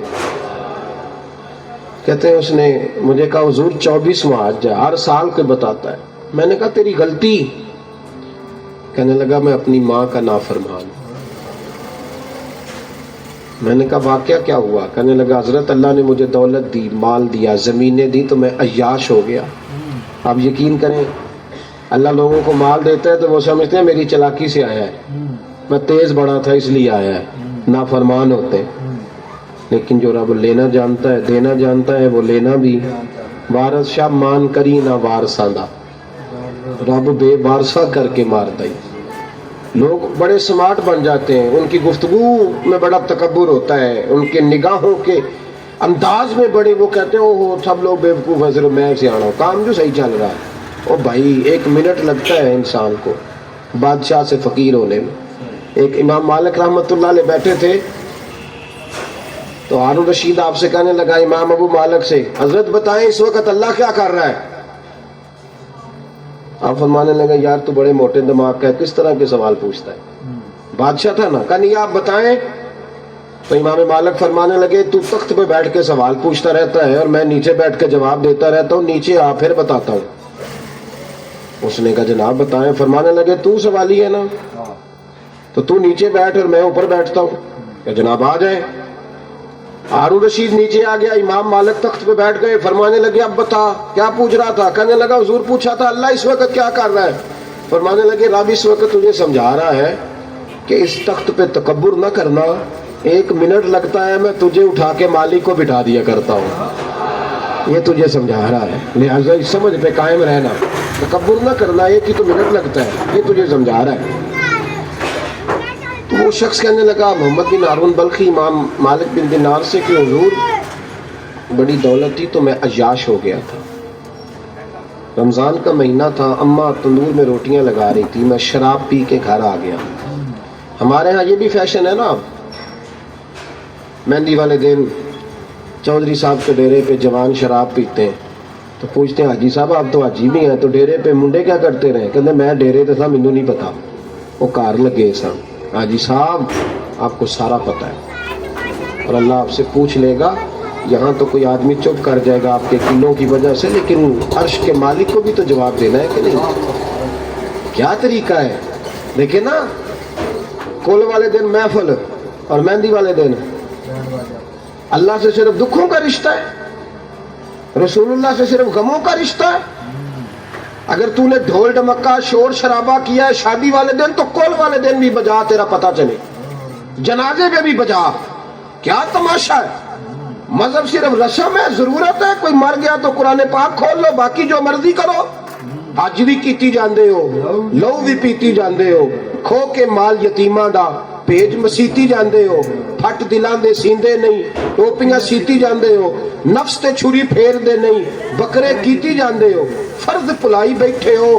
کہتے ہیں اس نے مجھے کہا حضور 24واں حج ہے، ہر سال کوئی بتاتا ہے. میں نے کہا تیری غلطی. کہنے لگا میں اپنی ماں کا نافرمان. میں نے کہا واقعہ کیا ہوا؟ کہنے لگا حضرت اللہ نے مجھے دولت دی، مال دیا، زمینیں دی تو میں عیاش ہو گیا. آپ یقین کریں اللہ لوگوں کو مال دیتا ہے تو وہ سمجھتے ہیں میری چلاکی سے آیا ہے، میں تیز بڑا تھا اس لیے آیا ہے. نافرمان ہوتے ہیں، لیکن جو رب لینا جانتا ہے دینا جانتا ہے وہ لینا بھی. وارث شاہ مان کری نہ وارثاں دا، رب بے وارثہ کر کے مارتا ہی. لوگ بڑے سمارٹ بن جاتے ہیں، ان کی گفتگو میں بڑا تکبر ہوتا ہے، ان کے نگاہوں کے انداز میں بڑے وہ کہتے ہیں اوہ سب لوگ بیوقوف ہیں صرف میں سیاح ہوں، کام جو صحیح چل رہا ہے. او بھائی 1 منٹ لگتا ہے انسان کو بادشاہ سے فقیر ہونے میں. ایک امام مالک رحمۃ اللہ علیہ بیٹھے تھے تو ہارون رشید آپ سے کہنے لگا امام ابو مالک سے حضرت بتائیں اس وقت اللہ کیا کر رہا ہے؟ آپ فرمانے لگے یار تو بڑے موٹے دماغ کا ہے، کس طرح کے سوال پوچھتا ہے؟ بادشاہ تھا نا. کہا نہیں آپ بتائیں. تو امام مالک فرمانے لگے تو تخت پہ بیٹھ کے سوال پوچھتا رہتا ہے اور میں نیچے بیٹھ کے جواب دیتا رہتا ہوں، نیچے آ پھر بتاتا ہوں. اس نے کہا جناب بتائیں. فرمانے لگے تو سوالی ہے نا، تو تو نیچے بیٹھ اور میں اوپر بیٹھتا ہوں. کہ جناب آ جائیں. ہارون رشید نیچے آ گیا، امام مالک تخت پہ بیٹھ گئے. فرمانے لگے اب بتا کیا پوچھ رہا تھا؟ کہنے لگا حضور پوچھا تھا اللہ اس وقت کیا کر رہا ہے. فرمانے لگے رب اس وقت تجھے سمجھا رہا ہے کہ اس تخت پہ تکبر نہ کرنا، 1 منٹ لگتا ہے میں تجھے اٹھا کے مالک کو بٹھا دیا کرتا ہوں. یہ تجھے سمجھا رہا ہے، لہٰذا اس سمجھ پہ قائم رہنا، تکبر نہ کرنا، ایک ہی تو منٹ لگتا ہے، یہ تجھے سمجھا رہا ہے. تو وہ شخص کہنے لگا محمد بن ہارون بلخی امام مالک بن دینار سے کہ حضور بڑی دولت تھی تو میں عیاش ہو گیا تھا. رمضان کا مہینہ تھا، اماں تندور میں روٹیاں لگا رہی تھی، میں شراب پی کے گھر آ گیا. ہمارے ہاں یہ بھی فیشن ہے نا، مہندی والے دن چودھری صاحب کے ڈیرے پہ جوان شراب پیتے ہیں تو پوچھتے ہیں حاجی صاحب آپ تو حاجی بھی ہیں تو ڈیرے پہ منڈے کیا کرتے رہے؟ کہتے میں ڈیرے تو تھا مینوں نہیں پتا، وہ کار لگے سن. حاجی صاحب آپ کو سارا پتہ ہے اور اللہ آپ سے پوچھ لے گا. یہاں تو کوئی آدمی چپ کر جائے گا آپ کے قلوں کی وجہ سے، لیکن عرش کے مالک کو بھی تو جواب دینا ہے کہ نہیں؟ کیا طریقہ ہے؟ دیکھیں نا، کول والے دن محفل اور مہندی والے دن اللہ سے صرف دکھوں کا رشتہ ہے، رسول اللہ سے صرف غموں کا رشتہ ہے. اگر تو نے ڈھول ڈمکا شور شرابہ کیا ہے شادی والے دن تو کول والے دن بھی بجا، تیرا پتہ چلے، جنازے میں بھی بجا. کیا تماشا ہے؟ مذہب صرف رسم ہے، ضرورت ہے. کوئی مر گیا تو قرآن پاک کھول لو، باقی جو مرضی کرو. حج بھی کیتی جاندے ہو، لو بھی پیتی جاندے ہو، کھو کے مال یتیماں دا پیج مسیتی جاندے ہو، پھٹ دلاں دے سیندے نہیں، ٹوپیاں سیتی جاندے ہو، نفس تے چھری پھیر دے نہیں، بکرے کیتی جاندے ہو، فرض پلائی بیٹھے ہو،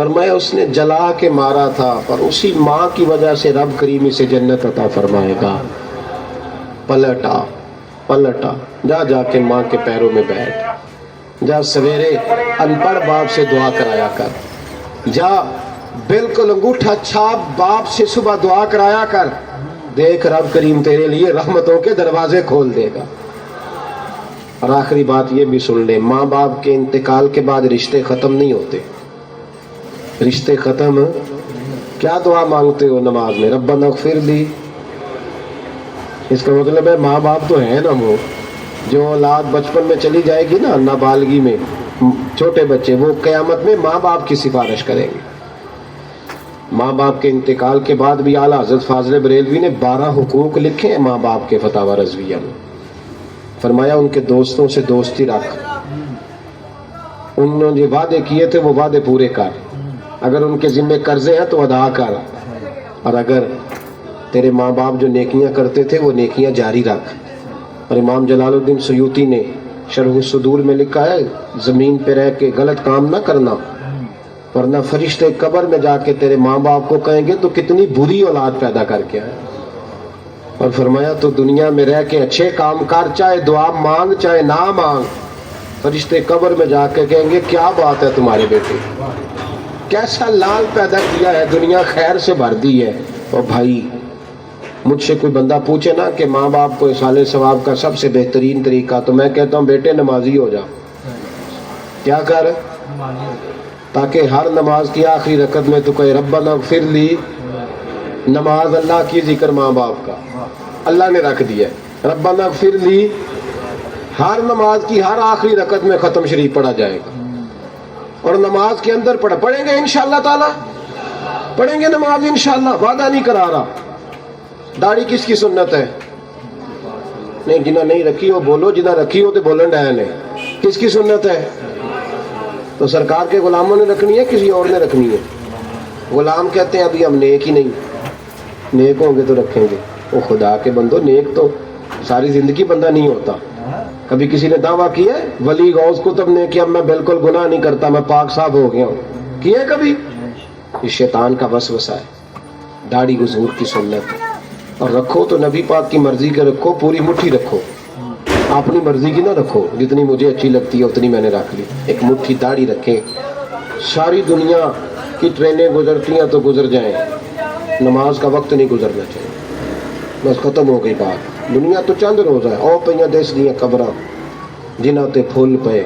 فرمایا اس نے جلا کے مارا تھا، پر اسی ماں کی وجہ سے رب کریم اسے جنت عطا فرمائے گا۔ پلٹا جا جا کے ماں کے پیروں میں بیٹھ، جا سویرے ان پڑھ باپ سے دعا کرایا کر، جا بالکل انگوٹھا چھاپ باپ سے صبح دعا کرایا کر، دیکھ رب کریم تیرے لیے رحمتوں کے دروازے کھول دے گا۔ اور آخری بات یہ بھی سن لے، ماں باپ کے انتقال کے بعد رشتے ختم نہیں ہوتے۔ رشتے ختم کیا دعا مانگتے ہو نماز میں؟ ربنا اغفر لی، اس کا مطلب ہے ماں باپ تو ہے نا، وہ جو اولاد بچپن میں چلی جائے گی نا، نابالغی میں چھوٹے بچے، وہ قیامت میں ماں باپ کی سفارش کریں گے۔ ماں باپ کے انتقال کے بعد بھی اعلیٰ حضرت فاضل بریلوی نے 12 حقوق لکھے ہیں ماں باپ کے فتاوی رضویہ میں۔ فرمایا ان کے دوستوں سے دوستی رکھ، انہوں نے وعدے کیے تھے وہ وعدے پورے کر، اگر ان کے ذمہ قرضے ہیں تو ادا کر، اور اگر تیرے ماں باپ جو نیکیاں کرتے تھے وہ نیکیاں جاری رکھ۔ اور امام جلال الدین سیوطی نے شرح الصدور میں لکھا ہے، زمین پہ رہ کے غلط کام نہ کرنا، ورنہ فرشتے قبر میں جا کے تیرے ماں باپ کو کہیں گے تو کتنی بری اولاد پیدا کر کے آئے۔ اور فرمایا تو دنیا میں رہ کے اچھے کام کر، چاہے دعا مانگ چاہے نہ مانگ، فرشتے قبر میں جا کے کہیں گے کیا بات ہے تمہارے بیٹے، کیسا لال پیدا کیا ہے، دنیا خیر سے بھر دی ہے۔ اور بھائی مجھ سے کوئی بندہ پوچھے نا کہ ماں باپ کو اصالہ ثواب کا سب سے بہترین طریقہ، تو میں کہتا ہوں بیٹے نمازی ہو جا۔ کیا کر؟ تاکہ ہر نماز کی آخری رکعت میں تو کہے ربنا اغفر لی۔ نماز اللہ کی، ذکر ماں باپ کا، اللہ نے رکھ دیا ہے ربنا اغفر لی، ہر نماز کی ہر آخری رکعت میں ختم شریف پڑھا جائے گا۔ اور نماز کے اندر پڑھیں گے انشاءاللہ تعالی، پڑھیں گے نماز انشاءاللہ، وعدہ نہیں کرا رہا۔ داڑھی کس کی سنت ہے؟ نہیں، جنہ نہیں رکھی ہو بولو، جنہ رکھی ہو تو بولن ڈائن ہے۔ کس کی سنت ہے؟ تو سرکار کے غلاموں نے رکھنی ہے، کسی اور نے رکھنی ہے؟ غلام کہتے ہیں ابھی ہم نیک ہی نہیں، نیک ہوں گے تو رکھیں گے۔ وہ خدا کے بندو، نیک تو ساری زندگی بندہ نہیں ہوتا۔ کبھی کسی نے دعویٰ کیا ہے ولی غوث قطب نے کہ اب میں بالکل گناہ نہیں کرتا، میں پاک صاف ہو گیا ہوں؟ کیا ہے کبھی؟ یہ شیطان کا وسوسہ ہے۔ داڑھی حضور کی سنت ہے، اور رکھو تو نبی پاک کی مرضی کے رکھو، پوری مٹھی رکھو، اپنی مرضی کی نہ رکھو، جتنی مجھے اچھی لگتی ہے اتنی میں نے رکھ لی۔ ایک مٹھی داڑھی رکھیں، ساری دنیا کی ٹرینیں گزرتی ہیں تو گزر جائیں، نماز کا وقت نہیں گزرنا چاہیے، بس ختم ہو گئی بات۔ دنیا تو چند روز ہے، او پہ دس دیاں قبراں جنہ تے پھول پے،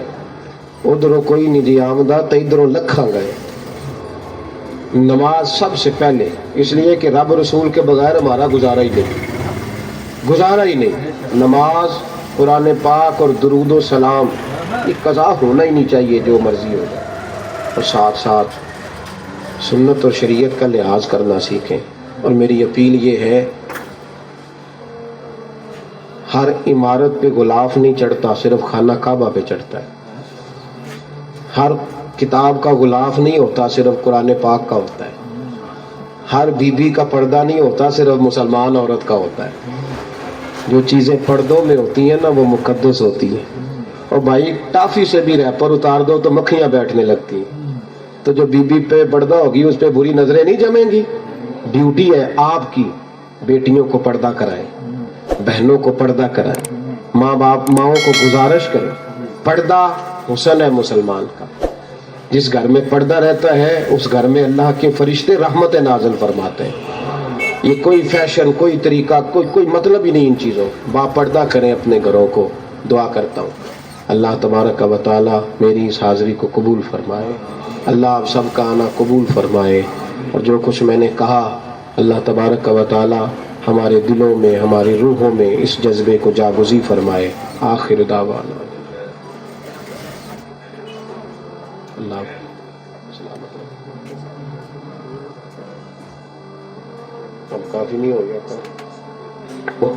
ادھروں کوئی نہیں جی آمدہ تو ادھروں لکھاں گئے۔ نماز سب سے پہلے، اس لیے کہ رب رسول کے بغیر ہمارا گزارا ہی نہیں۔ نماز، قرآن پاک اور درود و سلام، یہ قضا ہونا ہی نہیں چاہیے، جو مرضی ہو جائے۔ اور ساتھ ساتھ سنت اور شریعت کا لحاظ کرنا سیکھیں۔ اور میری اپیل یہ ہے، ہر عمارت پہ غلاف نہیں چڑھتا، صرف خانہ کعبہ پہ چڑھتا ہے۔ ہر کتاب کا غلاف نہیں ہوتا، صرف قرآن پاک کا ہوتا ہے۔ ہر بی بی کا پردہ نہیں ہوتا، صرف مسلمان عورت کا ہوتا ہے۔ جو چیزیں پردوں میں ہوتی ہیں نا وہ مقدس ہوتی ہیں۔ اور بھائی ٹافی سے بھی ریپر اتار دو تو مکھیاں بیٹھنے لگتی ہیں، تو جو بی بی پہ پردہ ہوگی اس پہ بری نظریں نہیں جمیں گی۔ ڈیوٹی ہے آپ کی، بیٹیوں کو پردہ کرائیں، بہنوں کو پردہ کرائیں، ماؤں کو گزارش کریں۔ پردہ حسن ہے مسلمان کا۔ جس گھر میں پردہ رہتا ہے اس گھر میں اللہ کے فرشتے رحمت نازل فرماتے ہیں۔ یہ کوئی فیشن، کوئی طریقہ، کوئی مطلب ہی نہیں ان چیزوں۔ با پردہ کریں اپنے گھروں کو۔ دعا کرتا ہوں اللہ تبارک و تعالی میری اس حاضری کو قبول فرمائے، اللہ آپ سب کا آنا قبول فرمائے، اور جو کچھ میں نے کہا اللہ تبارک و تعالی ہمارے دلوں میں، ہماری روحوں میں اس جذبے کو جاگزی فرمائے۔ آخر دعوانا اللہ سلامت رکھے۔ اب کافی نہیں ہو گیا تھا؟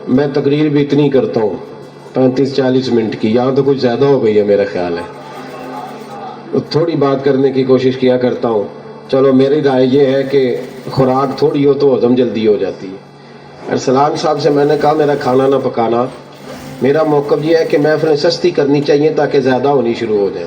میں تقریر بھی اتنی کرتا ہوں 35-40 منٹ کی، یہاں تو کچھ زیادہ ہو گئی ہے میرا خیال ہے۔ تھوڑی بات کرنے کی کوشش کیا کرتا ہوں۔ چلو میری رائے یہ ہے کہ خوراک تھوڑی ہو تو ہضم جلدی ہو جاتی ہے۔ ارسلان صاحب سے میں نے کہا میرا کھانا نہ پکانا، میرا موقف یہ ہے کہ محفلیں سستی کرنی چاہیے تاکہ زیادہ ہونی شروع ہو جائے۔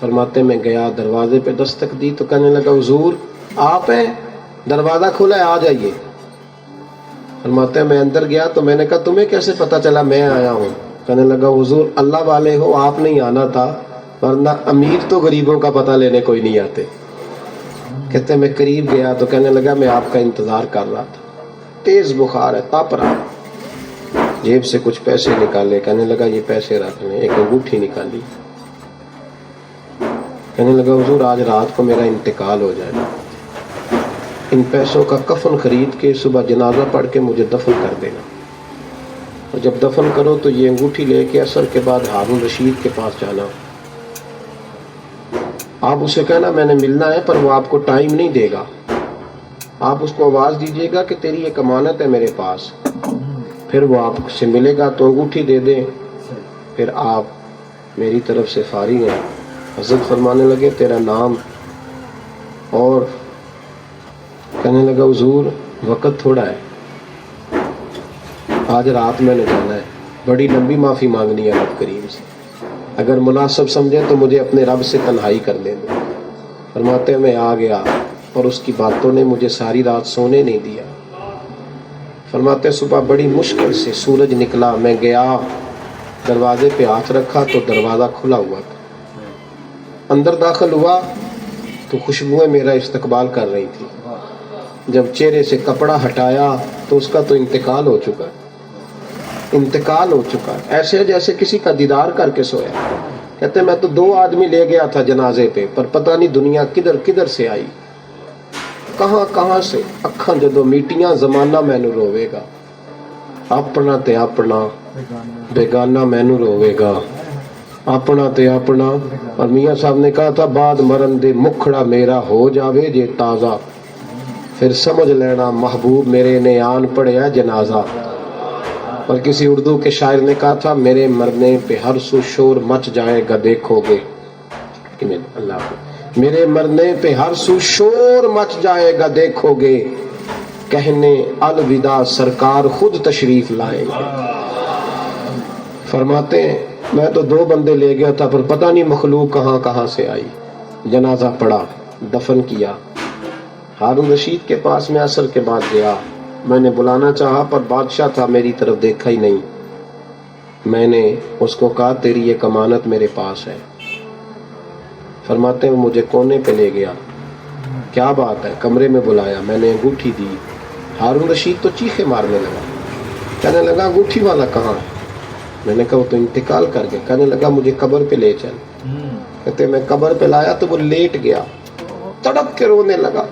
فرماتے میں گیا, دروازے پہ دستک دی تو کہنے لگا حضور آپ ہیں؟ دروازہ کھلا ہے, آ جائیے. فرماتے ہیں میں اندر گیا تو میں نے کہا تمہیں کیسے پتا چلا میں آیا ہوں؟ کہنے لگا حضور اللہ والے ہو, آپ نہیں آنا تھا, ورنہ امیر تو غریبوں کا پتہ لینے کوئی نہیں آتے. کہتے میں قریب گیا تو کہنے لگا میں آپ کا انتظار کر رہا تھا, تیز بخار ہے, تاپ رہا. جیب سے کچھ پیسے نکالے, کہنے لگا یہ پیسے رکھ لیں. ایک انگوٹھی نکالی, کہنے لگا حضور آج رات کو میرا انتقال ہو جائے, ان پیسوں کا کفن خرید کے صبح جنازہ پڑھ کے مجھے دفن کر دینا, اور جب دفن کرو تو یہ انگوٹھی لے کے عصر کے بعد ہارون رشید کے پاس جانا. آپ اسے کہنا میں نے ملنا ہے, پر وہ آپ کو ٹائم نہیں دے گا. آپ اس کو آواز دیجیے گا کہ تیری ایک امانت ہے میرے پاس. پھر وہ آپ سے ملے گا تو انگوٹھی دے دیں, پھر آپ میری طرف سے فارغ ہیں. حضرت فرمانے لگے تیرا نام؟ اور کہنے لگا حضور وقت تھوڑا ہے, آج رات میں نے جانا ہے, بڑی لمبی معافی مانگنی ہے رب کریم سے, اگر مناسب سمجھے تو مجھے اپنے رب سے تنہائی کر لیں دو. فرماتے ہیں میں آ گیا اور اس کی باتوں نے مجھے ساری رات سونے نہیں دیا. فرماتے ہیں صبح بڑی مشکل سے سورج نکلا, میں گیا دروازے پہ ہاتھ رکھا تو دروازہ کھلا ہوا تھا. اندر داخل ہوا تو خوشبوئیں میرا استقبال کر رہی تھی. جب چہرے سے کپڑا ہٹایا تو اس کا تو انتقال ہو چکا ہے, انتقال ہو چکا ہے, ایسے جیسے کسی کا دیدار کر کے سویا. کہتے میں تو 2 آدمی لے گیا تھا جنازے پہ, پر پتہ نہیں دنیا کدھر کدھر سے آئی, کہاں کہاں سے. اکھاں جدو میٹیاں زمانہ مینو روے گا, اپنا تے اپنا بیگانہ مینو روے گا, اپنا تے اپنا. اور میاں صاحب نے کہا تھا بعد مرن دے مکھڑا میرا ہو جاوے جے تازہ, پھر سمجھ لینا محبوب میرے نے آن پڑیا جنازہ. اور کسی اردو کے شاعر نے کہا تھا میرے مرنے پہ ہر سو شور مچ جائے گا دیکھو گے. اللہ میرے مرنے پہ ہر سو شور مچ جائے گا دیکھو گے, کہنے الوداع سرکار خود تشریف لائیں گے. فرماتے ہیں میں تو 2 بندے لے گیا تھا, پر پتہ نہیں مخلوق کہاں کہاں سے آئی. جنازہ پڑا, دفن کیا. ہارون رشید کے پاس میں عصر کے بعد گیا, میں نے بلانا چاہا پر بادشاہ تھا, میری طرف دیکھا ہی نہیں. میں نے اس کو کہا تیری ایک امانت میرے پاس ہے. فرماتے ہیں مجھے کونے پہ لے گیا, کیا بات ہے؟ کمرے میں بلایا, میں نے انگوٹھی دی. ہارون رشید تو چیخے مارنے لگا, کہنے لگا انگوٹھی والا کہاں ہے؟ میں نے کہا وہ تو انتقال کر گیا. کہنے لگا مجھے قبر پہ لے چل. کہتے میں قبر پہ لایا تو وہ لیٹ گیا, تڑپ کے رونے لگا.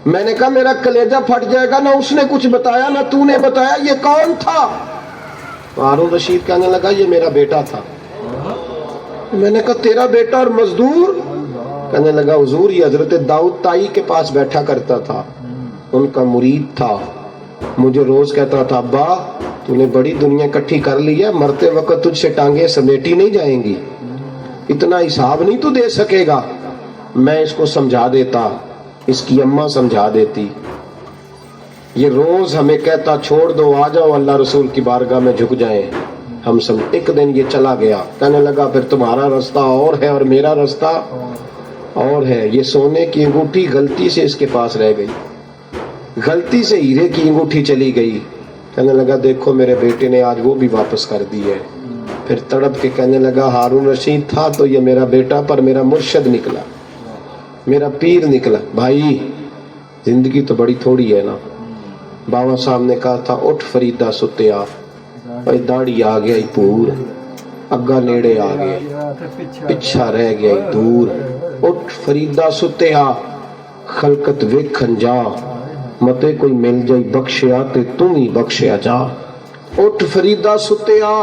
میں نے کہا میرا کلیجہ پھٹ جائے گا, نہ اس نے کچھ بتایا نہ تو نے بتایا, یہ کون تھا؟ ہارون رشید کہنے لگا یہ میرا بیٹا تھا. میں نے کہا تیرا بیٹا اور مزدور؟ کہنے لگا حضور یہ حضرت داؤد تائی کے پاس بیٹھا کرتا تھا, ان کا مرید تھا. مجھے روز کہتا تھا ابا تو نے بڑی دنیا اکٹھی کر لی ہے, مرتے وقت تجھ سے ٹانگیں سمیٹی نہیں جائیں گی, اتنا حساب نہیں تو دے سکے گا. میں اس کو سمجھا دیتا, اس کی اماں سمجھا دیتی. یہ روز ہمیں کہتا چھوڑ دو آ جاؤ اللہ رسول کی بارگاہ میں جھک جائیں. ہم سب ایک دن یہ چلا گیا, کہنے لگا پھر تمہارا رستہ اور ہے اور میرا رستہ اور ہے. یہ سونے کی انگوٹھی غلطی سے اس کے پاس رہ گئی, غلطی سے ہیرے کی انگوٹھی چلی گئی. کہنے لگا دیکھو میرے بیٹے نے آج وہ بھی واپس کر دی ہے. پھر تڑپ کے کہنے لگا ہارون رشید تھا تو یہ میرا بیٹا, پر میرا مرشد نکلا, میرا پیر نکلا. بھائی زندگی تو بڑی تھوڑی ہے نا. بابا صاحب نے کہا تھا اٹھ فریدہ ستیا, داڑھی آ گیا پور, اگا نیڑے آ گیا, پچھا رہ گیا دور. اٹھ فریدہ ستیا خلقت ویکھن جا, متے کوئی مل جائی بخشیا تے تم ہی بخشیا جا. اٹھ فریدہ ستیا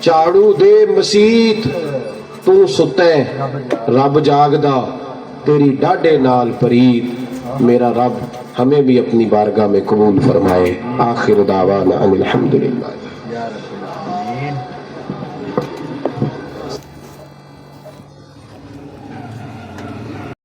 چاڑو دے مسیت, تو ستے رب جاگدا تیری ڈاڈے نال پرید. میرا رب ہمیں بھی اپنی بارگاہ میں قبول فرمائے. آخر دعوانا ان الحمدللہ.